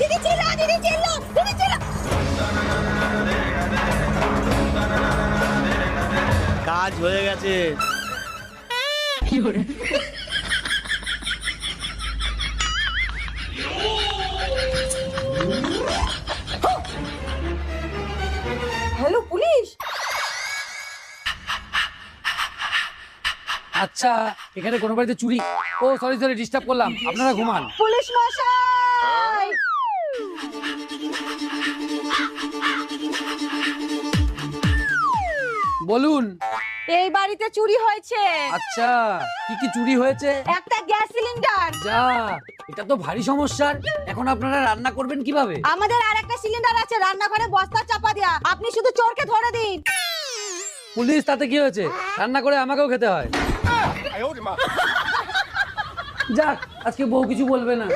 দিদি চিল্লা, দিদি চিল্লা, দিদি চিল্লা। কাজ হয়ে গেছে। Hello police. আচ্ছা, এখানে কোনো বাড়িতে চুরি? ও সরি সরি, ডিস্টার্ব করলাম, আপনারা ঘুমান। পুলিশ মশাই, বলুন। এই বাড়িতে চুরি হয়েছে। আচ্ছা, কি কি চুরি হয়েছে? একটা গ্যাস সিলিন্ডার। যা, এটা তো ভারী সমস্যার। এখন আপনারা রান্না করবেন কিভাবে? আমাদের আর একটা সিলিন্ডার আছে রান্নাঘরে বস্তা চাপা দেয়া, আপনি শুধু চোরকে ধরে দিন। পুলিশ, তাতে কি হয়েছে? রান্না করে আমাকেও খেতে হয়। যাক, আজকে বউ কিছু বলবে না।